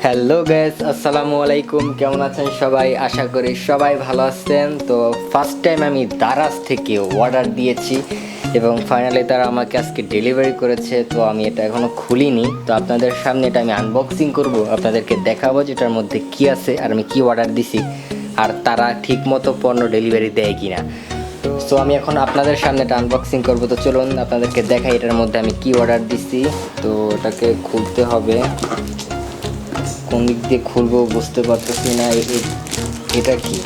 Hello guys, আসসালামু আলাইকুম। কেমন আছেন সবাই? আশা করি সবাই ভালো আছেন। তো ফার্স্ট টাইম আমি দারাজ থেকে অর্ডার দিয়েছি এবং ফাইনালি তারা আমাকে আজকে ডেলিভারি করেছে। তো আমি এটা এখনও খুলিনি, তো আপনাদের সামনে এটা আমি আনবক্সিং করব, আপনাদেরকে দেখাবো যেটার মধ্যে কি আছে আর আমি কি অর্ডার দিছি আর তারা ঠিক মতো পণ্য ডেলিভারি দেয় কিনা। সো আমি এখন আপনাদের সামনে এটা আনবক্সিং করবো। তো চলুন আপনাদেরকে দেখাই এটার মধ্যে আমি কি অর্ডার দিছি। তো এটাকে খুলতে হবে, কোন দিক দিয়ে খুলবো বুঝতে পারতেছি না। এটা কি?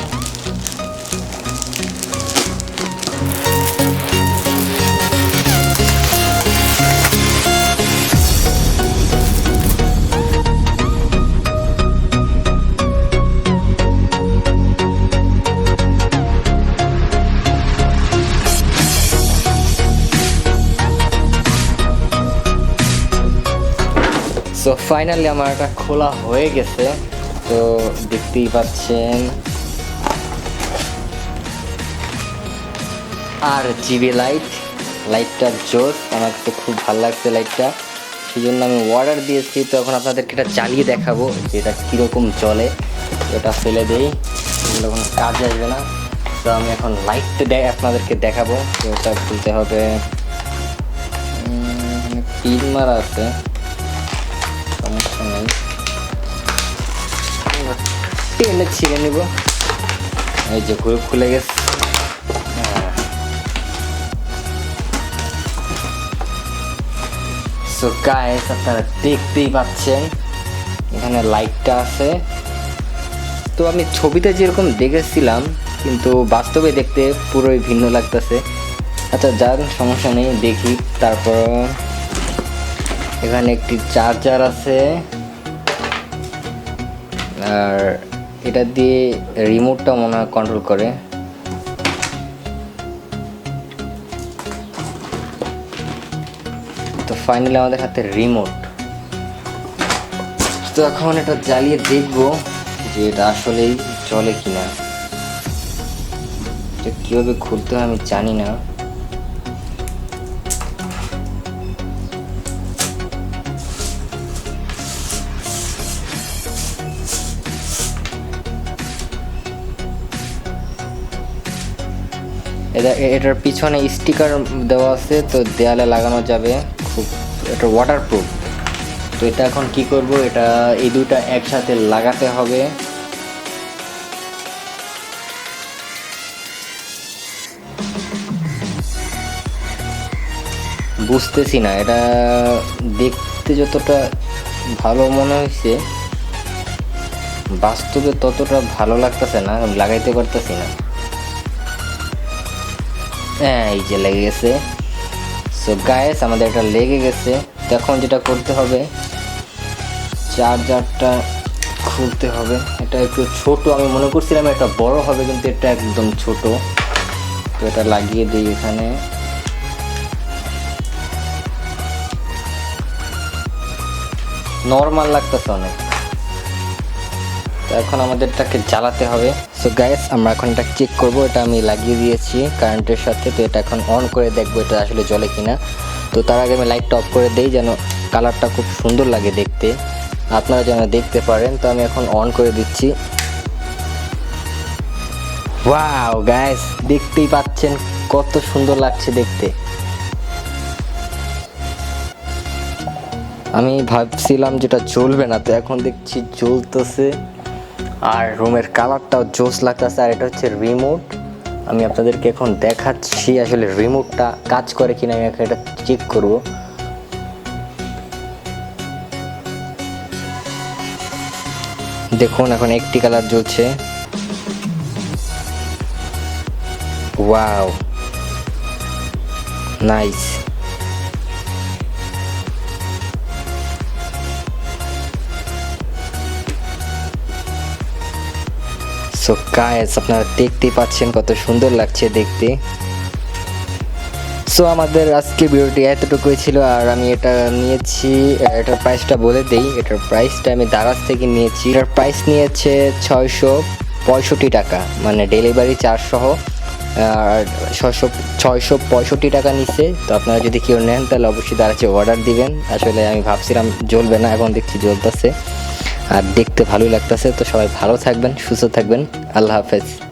সো ফাইনালি আমার এটা খোলা হয়ে গেছে। তো দেখতেই পাচ্ছেন আর জিবি লাইটটা জোস, আমার কাছে খুব ভালো লাগছে লাইটটা, সেই জন্য আমি অর্ডার দিয়েছি। তো এখন আপনাদেরকে এটা চালিয়ে দেখাবো যে এটা কীরকম চলে। এটা ফেলে দেই, এগুলো কোনো কাজ আসবে না। তো আমি এখন লাইটটা আপনাদেরকে দেখাবো। তো এটা খুলতে হবে, পিন মারা আছে, সমস্যা নেই, টেনে ছিঁড়ে নিব। এই যে ঘুরে খুলে গেছে। সো গাইস, আপনারা দেখতেই পাচ্ছেন এখানে লাইটটা আছে। তো আমি ছবিতে যেরকম দেখেছিলাম কিন্তু বাস্তবে দেখতে পুরোই ভিন্ন লাগতেছে। আচ্ছা যার সমস্যা নেই, দেখি। তারপর এখানে একটি চার্জার আছে আর এটা দিয়ে রিমোটটা মনে হয় কন্ট্রোল করে। তো ফাইনালি আমাদের হাতে রিমোট। তো এখন এটা জ্বালিয়ে দেখবো যে এটা আসলেই চলে কিনা। এটা কীভাবে খুলতে হয় আমি জানি না। এটার পিছনে স্টিকার দেওয়া আছে, তো দেয়ালে লাগানো যাবে, খুব এটা ওয়াটারপ্রুফ। তো এটা এখন কি করব, এটা এই দুটা একসাথে লাগাতে হবে। বুঝতেছি না, এটা দেখতে যতটা ভালো মনে হয়েছে বাস্তবে ততটা ভালো লাগতেছে না, লাগাইতে পারতেছি না। হ্যাঁ, এই যে লেগে গেছে। সো গাইস, আমাদের এটা লেগে গেছে। এখন যেটা করতে হবে, চার্জারটা খুলতে হবে। এটা একটু ছোট, আমি মনে করছিলাম এটা বড় হবে কিন্তু এটা একদম ছোট। তো এটা লাগিয়ে দিই এখানে। নর্মাল লাগতেছে অনেক। তো এখন আমাদের এটাকে জ্বালাতে হবে। সো গাইস, আমরা এখন এটা চেক করব। এটা আমি লাগিয়ে দিয়েছি কারেন্টের সাথে। তো এটা এখন অন করে দেখবো এটা আসলে জ্বলে কিনা। তো তার আগে আমি লাইটটা অফ করে দেই যেন কালারটা খুব সুন্দর লাগে দেখতে, আপনারা যেন দেখতে পারেন। তো আমি এখন অন করে দিচ্ছি। ওয়াও গাইস, দেখতেই পাচ্ছেন কত সুন্দর লাগছে দেখতে। আমি ভাবছিলাম যেটা জ্বলবে না, তো এখন দেখছি জ্বলতেছে আর রুমের কালারটাও জোস লাগতেছে। আর এটা হচ্ছে রিমোট। আমি আপনাদেরকে এখন দেখাচ্ছি আসলে রিমোটটা কাজ করে কিনা, আমি এটা চেক করব। দেখুন এখন একটি কালার জ্বলছে। Wow, nice. সো গাইস, আপনারা দেখতেই পাচ্ছেন কত সুন্দর লাগছে দেখতে। সো আমাদের আজকে ভিডিওটি এতটুকুই ছিল। আর আমি এটা নিয়েছি, এটার প্রাইসটা বলে দেই। এটার প্রাইসটা আমি দারাজ থেকে নিয়েছি। এটার প্রাইস নিয়েছে 665 টাকা, মানে ডেলিভারি চার্জ সহ। আর 665 টাকা নিচ্ছে। তো আপনারা যদি কেউ নেন তাহলে অবশ্যই দারাজে অর্ডার দিবেন। আসলে আমি ভাবছিলাম জ্বলবে না, এখন দেখছি জ্বলতেছে। আর দেখতে ভালোই লাগতেছে। তো সবাই ভালো থাকবেন, সুস্থ থাকবেন। আল্লাহ হাফেজ।